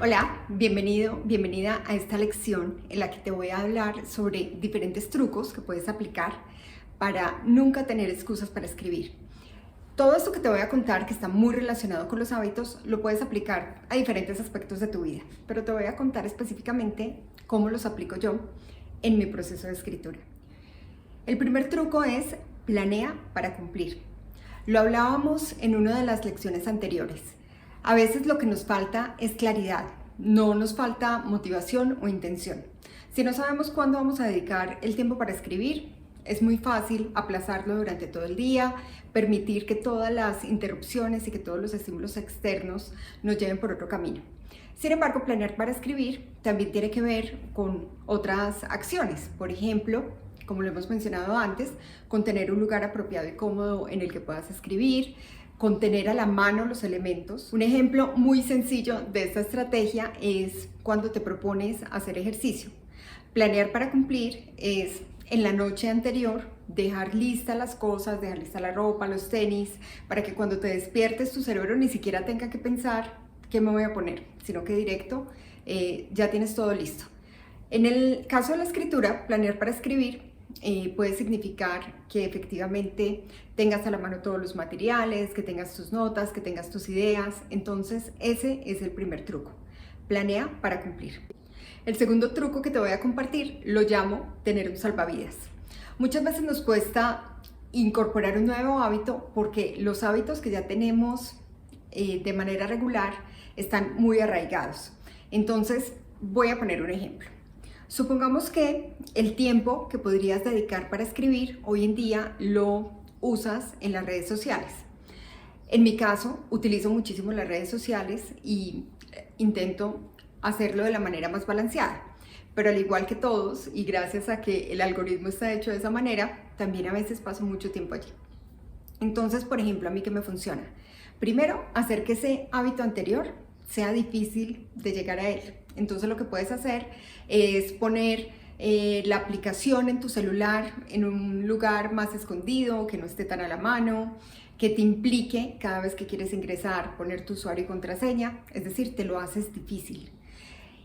Hola, bienvenida a esta lección en la que te voy a hablar sobre diferentes trucos que puedes aplicar para nunca tener excusas para escribir. Todo esto que te voy a contar, que está muy relacionado con los hábitos, lo puedes aplicar a diferentes aspectos de tu vida, pero te voy a contar específicamente cómo los aplico yo en mi proceso de escritura. El primer truco es planea para cumplir. Lo hablábamos en una de las lecciones anteriores. A veces lo que nos falta es claridad, no nos falta motivación o intención. Si no sabemos cuándo vamos a dedicar el tiempo para escribir, es muy fácil aplazarlo durante todo el día, permitir que todas las interrupciones y que todos los estímulos externos nos lleven por otro camino. Sin embargo, planear para escribir también tiene que ver con otras acciones. Por ejemplo, como lo hemos mencionado antes, con tener un lugar apropiado y cómodo en el que puedas escribir, con tener a la mano los elementos. Un ejemplo muy sencillo de esta estrategia es cuando te propones hacer ejercicio. Planear para cumplir es en la noche anterior dejar listas las cosas, dejar lista la ropa, los tenis, para que cuando te despiertes tu cerebro ni siquiera tenga que pensar qué me voy a poner, sino que directo ya tienes todo listo. En el caso de la escritura, planear para escribir puede significar que efectivamente tengas a la mano todos los materiales, que tengas tus notas, que tengas tus ideas. Entonces ese es el primer truco. Planea para cumplir. El segundo truco que te voy a compartir lo llamo tener un salvavidas. Muchas veces nos cuesta incorporar un nuevo hábito porque los hábitos que ya tenemos de manera regular están muy arraigados. Entonces voy a poner un ejemplo. Supongamos que el tiempo que podrías dedicar para escribir hoy en día lo usas en las redes sociales. En mi caso, utilizo muchísimo las redes sociales y intento hacerlo de la manera más balanceada. Pero al igual que todos, y gracias a que el algoritmo está hecho de esa manera, también a veces paso mucho tiempo allí. Entonces, por ejemplo, a mí, ¿qué me funciona? Primero, hacer que ese hábito anterior sea difícil de llegar a él. Entonces lo que puedes hacer es poner la aplicación en tu celular en un lugar más escondido, que no esté tan a la mano, que te implique cada vez que quieres ingresar, poner tu usuario y contraseña, es decir, te lo haces difícil.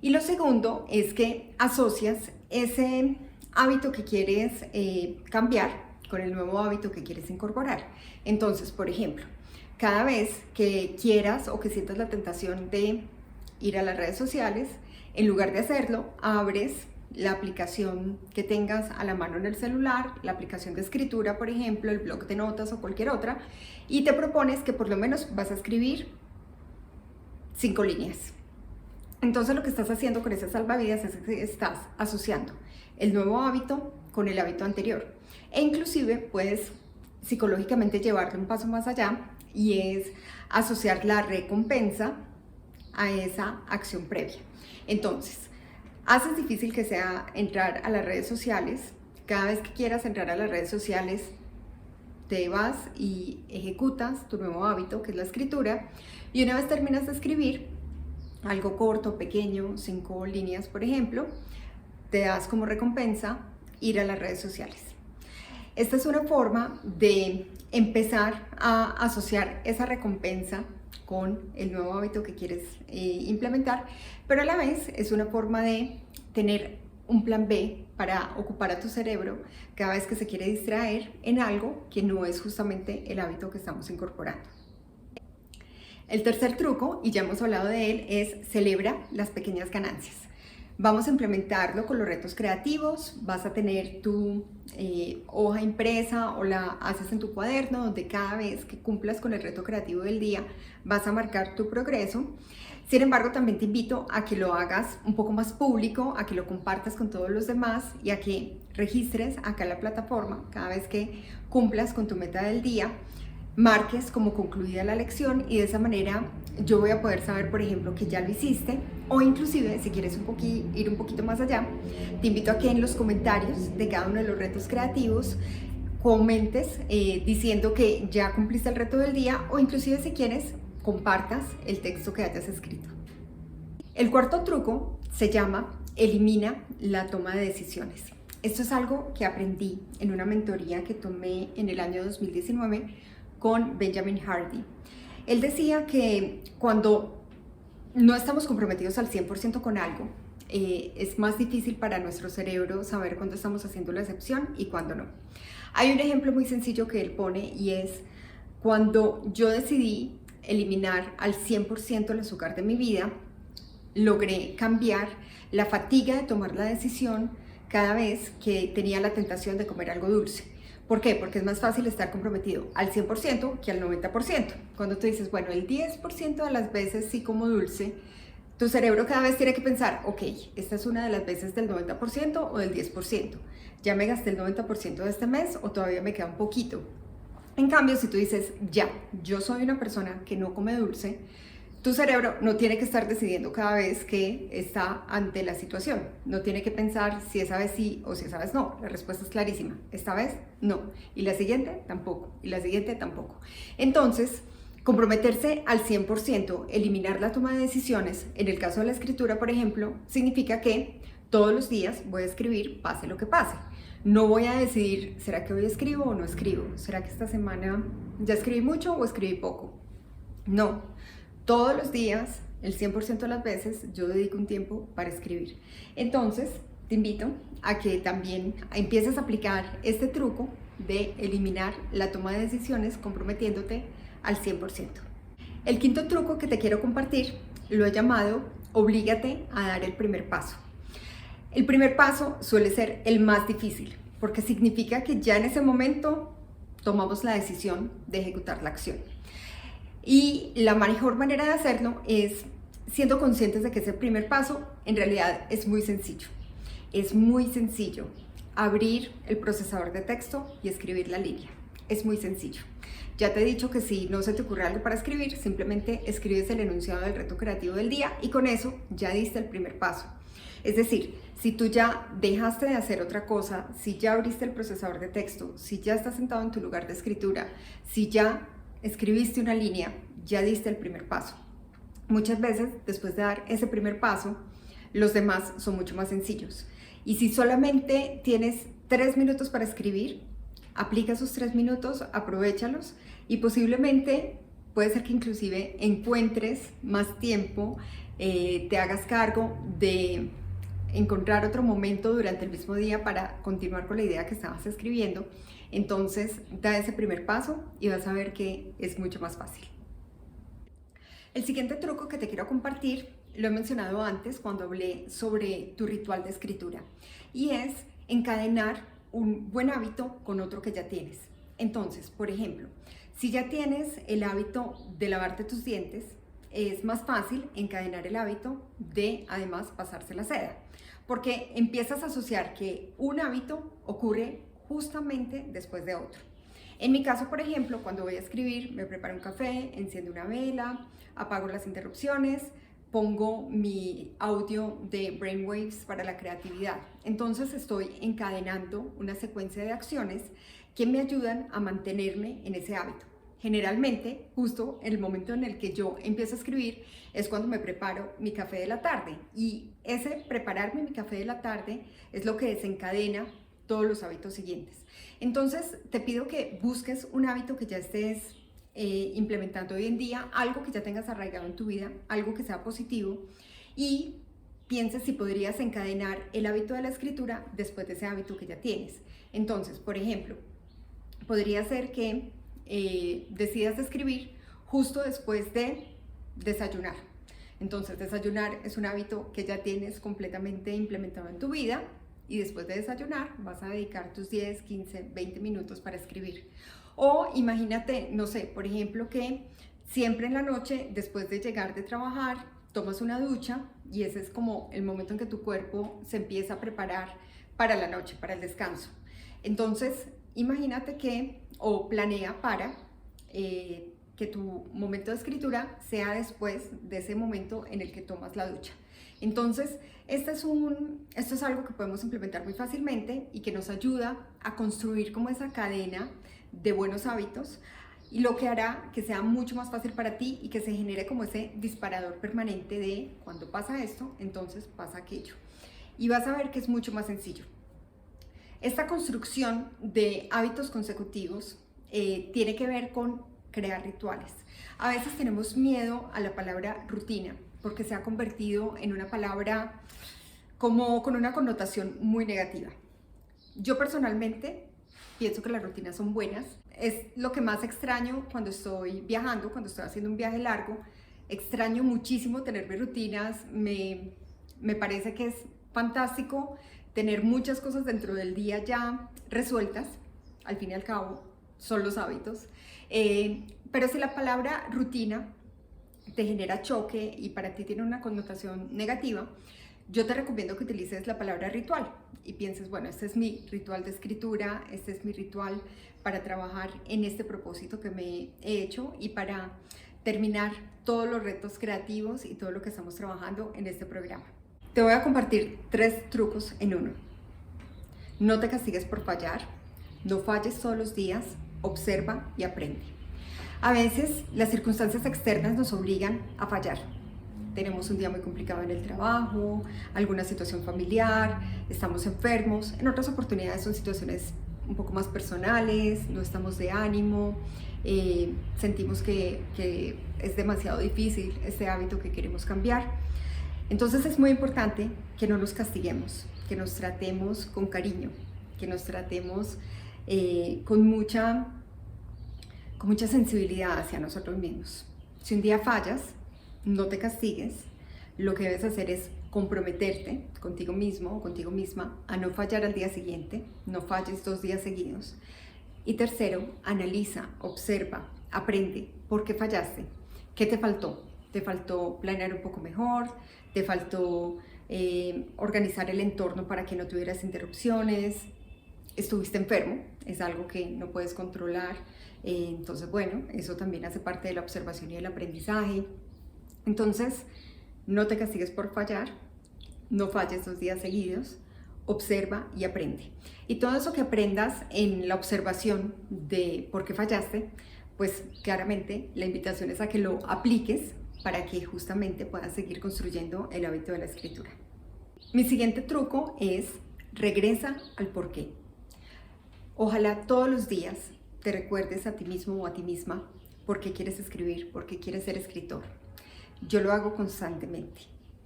Y lo segundo es que asocias ese hábito que quieres cambiar con el nuevo hábito que quieres incorporar. Entonces, por ejemplo, cada vez que quieras o que sientas la tentación de ir a las redes sociales, en lugar de hacerlo, abres la aplicación que tengas a la mano en el celular, la aplicación de escritura, por ejemplo, el bloc de notas o cualquier otra, y te propones que por lo menos vas a escribir 5 líneas. Entonces lo que estás haciendo con esas salvavidas es que estás asociando el nuevo hábito con el hábito anterior. E inclusive puedes psicológicamente llevarlo un paso más allá y es asociar la recompensa a esa acción previa. Entonces, haces difícil que sea entrar a las redes sociales. Cada vez que quieras entrar a las redes sociales, te vas y ejecutas tu nuevo hábito, que es la escritura, y una vez terminas de escribir, algo corto, pequeño, 5 líneas, por ejemplo, te das como recompensa ir a las redes sociales. Esta es una forma de empezar a asociar esa recompensa con el nuevo hábito que quieres implementar, pero a la vez es una forma de tener un plan B para ocupar a tu cerebro cada vez que se quiere distraer en algo que no es justamente el hábito que estamos incorporando. El tercer truco, y ya hemos hablado de él, es celebra las pequeñas ganancias. Vamos a implementarlo con los retos creativos. Vas a tener tu hoja impresa o la haces en tu cuaderno, donde cada vez que cumplas con el reto creativo del día vas a marcar tu progreso. Sin embargo, también te invito a que lo hagas un poco más público, a que lo compartas con todos los demás y a que registres acá en la plataforma cada vez que cumplas con tu meta del día, marques como concluida la lección y de esa manera yo voy a poder saber, por ejemplo, que ya lo hiciste, o inclusive si quieres ir un poquito más allá, te invito a que en los comentarios de cada uno de los retos creativos comentes diciendo que ya cumpliste el reto del día, o inclusive si quieres compartas el texto que hayas escrito. El cuarto truco se llama elimina la toma de decisiones. Esto es algo que aprendí en una mentoría que tomé en el año 2019 con Benjamin Hardy. Él decía que cuando no estamos comprometidos al 100% con algo, es más difícil para nuestro cerebro saber cuándo estamos haciendo la excepción y cuándo no. Hay un ejemplo muy sencillo que él pone y es cuando yo decidí eliminar al 100% el azúcar de mi vida, logré cambiar la fatiga de tomar la decisión cada vez que tenía la tentación de comer algo dulce. ¿Por qué? Porque es más fácil estar comprometido al 100% que al 90%. Cuando tú dices, bueno, el 10% de las veces sí como dulce, tu cerebro cada vez tiene que pensar, ok, esta es una de las veces del 90% o del 10%. ¿Ya me gasté el 90% de este mes o todavía me queda un poquito? En cambio, si tú dices, ya, yo soy una persona que no come dulce, tu cerebro no tiene que estar decidiendo cada vez que está ante la situación. No tiene que pensar si esa vez sí o si esa vez no. La respuesta es clarísima. Esta vez no. Y la siguiente tampoco. Y la siguiente tampoco. Entonces, comprometerse al 100%, eliminar la toma de decisiones, en el caso de la escritura, por ejemplo, significa que todos los días voy a escribir pase lo que pase. No voy a decidir, ¿será que hoy escribo o no escribo? ¿Será que esta semana ya escribí mucho o escribí poco? No. Todos los días, el 100% de las veces, yo dedico un tiempo para escribir. Entonces, te invito a que también empieces a aplicar este truco de eliminar la toma de decisiones comprometiéndote al 100%. El quinto truco que te quiero compartir lo he llamado oblígate a dar el primer paso. El primer paso suele ser el más difícil porque significa que ya en ese momento tomamos la decisión de ejecutar la acción. Y la mejor manera de hacerlo es siendo conscientes de que ese primer paso en realidad es muy sencillo. Es muy sencillo abrir el procesador de texto y escribir la línea. Es muy sencillo. Ya te he dicho que si no se te ocurre algo para escribir, simplemente escribes el enunciado del reto creativo del día y con eso ya diste el primer paso. Es decir, si tú ya dejaste de hacer otra cosa, si ya abriste el procesador de texto, si ya estás sentado en tu lugar de escritura, si ya escribiste una línea, ya diste el primer paso. Muchas veces, después de dar ese primer paso, los demás son mucho más sencillos. Y si solamente tienes 3 minutos para escribir, aplica esos 3 minutos, aprovéchalos y posiblemente puede ser que inclusive encuentres más tiempo, te hagas cargo de encontrar otro momento durante el mismo día para continuar con la idea que estabas escribiendo. Entonces, da ese primer paso y vas a ver que es mucho más fácil. El siguiente truco que te quiero compartir lo he mencionado antes cuando hablé sobre tu ritual de escritura y es encadenar un buen hábito con otro que ya tienes. Entonces, por ejemplo, si ya tienes el hábito de lavarte tus dientes, es más fácil encadenar el hábito de además pasarse la seda, porque empiezas a asociar que un hábito ocurre justamente después de otro. En mi caso, por ejemplo, cuando voy a escribir, me preparo un café, enciendo una vela, apago las interrupciones, pongo mi audio de Brainwaves para la creatividad. Entonces estoy encadenando una secuencia de acciones que me ayudan a mantenerme en ese hábito. Generalmente, justo en el momento en el que yo empiezo a escribir, es cuando me preparo mi café de la tarde. Y ese prepararme mi café de la tarde es lo que desencadena todos los hábitos siguientes. Entonces, te pido que busques un hábito que ya estés implementando hoy en día, algo que ya tengas arraigado en tu vida, algo que sea positivo y pienses si podrías encadenar el hábito de la escritura después de ese hábito que ya tienes. Entonces, por ejemplo, podría ser que decidas escribir justo después de desayunar. Entonces, desayunar es un hábito que ya tienes completamente implementado en tu vida y después de desayunar vas a dedicar tus 10, 15, 20 minutos para escribir. O imagínate, no sé, por ejemplo, que siempre en la noche, después de llegar de trabajar, tomas una ducha y ese es como el momento en que tu cuerpo se empieza a preparar para la noche, para el descanso. Entonces, imagínate que, o planea para que tu momento de escritura sea después de ese momento en el que tomas la ducha. Entonces, esto es algo que podemos implementar muy fácilmente y que nos ayuda a construir como esa cadena de buenos hábitos y lo que hará que sea mucho más fácil para ti y que se genere como ese disparador permanente de cuando pasa esto, entonces pasa aquello. Y vas a ver que es mucho más sencillo. Esta construcción de hábitos consecutivos tiene que ver con crear rituales. A veces tenemos miedo a la palabra rutina porque se ha convertido en una palabra como con una connotación muy negativa. Yo personalmente pienso que las rutinas son buenas. Es lo que más extraño cuando estoy viajando, cuando estoy haciendo un viaje largo. Extraño muchísimo tener mis rutinas. Me parece que es fantástico tener muchas cosas dentro del día ya resueltas. Al fin y al cabo, son los hábitos. Pero si la palabra rutina te genera choque y para ti tiene una connotación negativa, yo te recomiendo que utilices la palabra ritual y pienses, bueno, este es mi ritual de escritura, este es mi ritual para trabajar en este propósito que me he hecho y para terminar todos los retos creativos y todo lo que estamos trabajando en este programa. Te voy a compartir 3 trucos en uno. No te castigues por fallar, no falles todos los días, observa y aprende. A veces las circunstancias externas nos obligan a fallar. Tenemos un día muy complicado en el trabajo, alguna situación familiar, estamos enfermos. En otras oportunidades son situaciones un poco más personales, no estamos de ánimo, sentimos que es demasiado difícil este hábito que queremos cambiar. Entonces es muy importante que no nos castiguemos, que nos tratemos con cariño, que nos tratemos con mucha sensibilidad hacia nosotros mismos. Si un día fallas, no te castigues. Lo que debes hacer es comprometerte contigo mismo o contigo misma a no fallar al día siguiente, no falles 2 días seguidos. Y tercero, analiza, observa, aprende por qué fallaste, qué te faltó. ¿Te faltó planear un poco mejor? ¿Te faltó organizar el entorno para que no tuvieras interrupciones? ¿Estuviste enfermo? Es algo que no puedes controlar. Entonces, bueno, eso también hace parte de la observación y del aprendizaje. Entonces, no te castigues por fallar, no falles 2 días seguidos, observa y aprende. Y todo eso que aprendas en la observación de por qué fallaste, pues claramente la invitación es a que lo apliques para que justamente puedas seguir construyendo el hábito de la escritura. Mi siguiente truco es regresa al por qué. Ojalá todos los días te recuerdes a ti mismo o a ti misma por qué quieres escribir, por qué quieres ser escritor. Yo lo hago constantemente.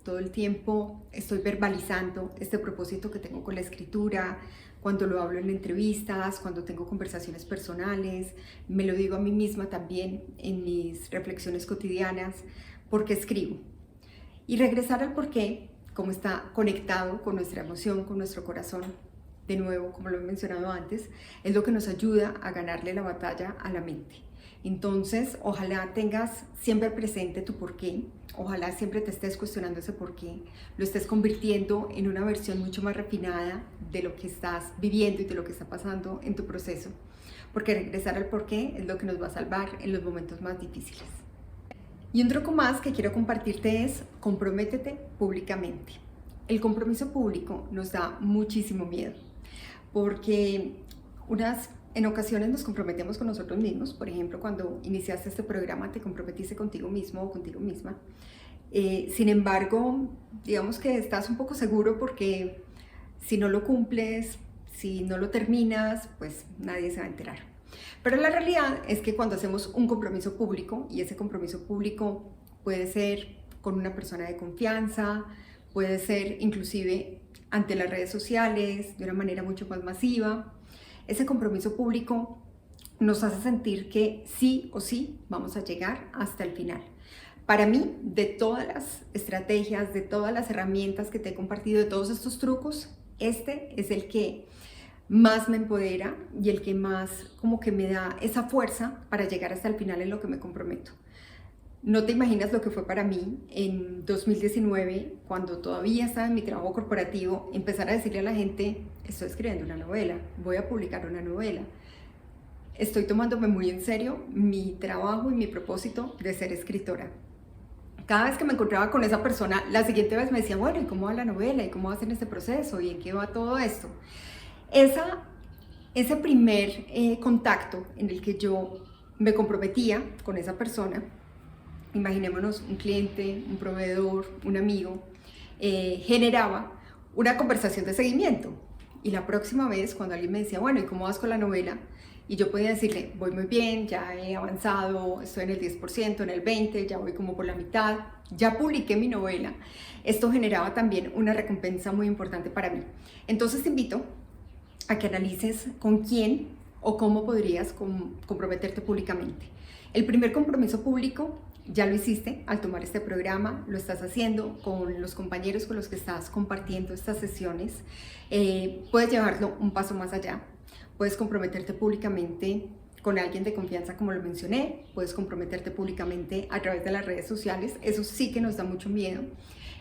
Todo el tiempo estoy verbalizando este propósito que tengo con la escritura, cuando lo hablo en entrevistas, cuando tengo conversaciones personales, me lo digo a mí misma también en mis reflexiones cotidianas, porque escribo. Y regresar al porqué, como está conectado con nuestra emoción, con nuestro corazón, de nuevo, como lo he mencionado antes, es lo que nos ayuda a ganarle la batalla a la mente. Entonces, ojalá tengas siempre presente tu porqué, ojalá siempre te estés cuestionando ese porqué, lo estés convirtiendo en una versión mucho más refinada de lo que estás viviendo y de lo que está pasando en tu proceso, porque regresar al porqué es lo que nos va a salvar en los momentos más difíciles. Y un truco más que quiero compartirte es comprométete públicamente. El compromiso público nos da muchísimo miedo, porque en ocasiones nos comprometemos con nosotros mismos. Por ejemplo, cuando iniciaste este programa te comprometiste contigo mismo o contigo misma. Sin embargo, digamos que estás un poco seguro porque si no lo cumples, si no lo terminas, pues nadie se va a enterar. Pero la realidad es que cuando hacemos un compromiso público, y ese compromiso público puede ser con una persona de confianza, puede ser inclusive ante las redes sociales, de una manera mucho más masiva, ese compromiso público nos hace sentir que sí o sí vamos a llegar hasta el final. Para mí, de todas las estrategias, de todas las herramientas que te he compartido, de todos estos trucos, este es el que más me empodera y el que más como que me da esa fuerza para llegar hasta el final en lo que me comprometo. No te imaginas lo que fue para mí en 2019, cuando todavía estaba en mi trabajo corporativo, empezar a decirle a la gente, estoy escribiendo una novela, voy a publicar una novela. Estoy tomándome muy en serio mi trabajo y mi propósito de ser escritora. Cada vez que me encontraba con esa persona, la siguiente vez me decía, bueno, ¿y cómo va la novela? ¿Y cómo va a ser este proceso? ¿Y en qué va todo esto? Ese primer contacto en el que yo me comprometía con esa persona, imaginémonos un cliente, un proveedor, un amigo, generaba una conversación de seguimiento. Y la próxima vez, cuando alguien me decía, bueno, ¿y cómo vas con la novela? y yo podía decirle, voy muy bien, ya he avanzado, estoy en el 10%, en el 20%, ya voy como por la mitad, ya publiqué mi novela. Esto generaba también una recompensa muy importante para mí. Entonces te invito a que analices con quién o cómo podrías comprometerte públicamente. El primer compromiso público ya lo hiciste al tomar este programa, lo estás haciendo con los compañeros con los que estás compartiendo estas sesiones. Puedes llevarlo un paso más allá, puedes comprometerte públicamente con alguien de confianza, como lo mencioné, puedes comprometerte públicamente a través de las redes sociales, eso sí que nos da mucho miedo.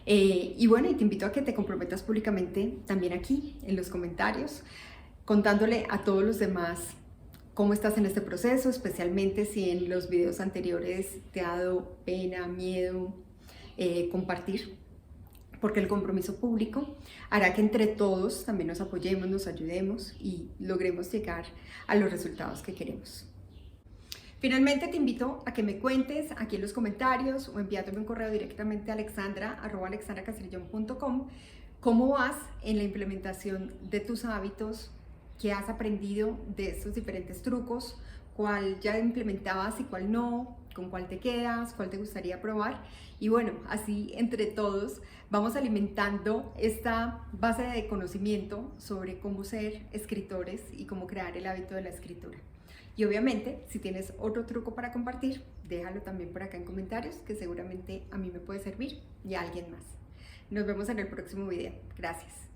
Y bueno, y te invito a que te comprometas públicamente también aquí, en los comentarios, contándole a todos los demás cómo estás en este proceso, especialmente si en los videos anteriores te ha dado pena, miedo compartir, porque el compromiso público hará que entre todos también nos apoyemos, nos ayudemos y logremos llegar a los resultados que queremos. Finalmente te invito a que me cuentes aquí en los comentarios o enviándome un correo directamente a alexandra@alexandracastrillon.com cómo vas en la implementación de tus hábitos, qué has aprendido de estos diferentes trucos, cuál ya implementabas y cuál no, con cuál te quedas, cuál te gustaría probar. Y bueno, así entre todos vamos alimentando esta base de conocimiento sobre cómo ser escritores y cómo crear el hábito de la escritura. Y obviamente, si tienes otro truco para compartir, déjalo también por acá en comentarios, que seguramente a mí me puede servir y a alguien más. Nos vemos en el próximo video. Gracias.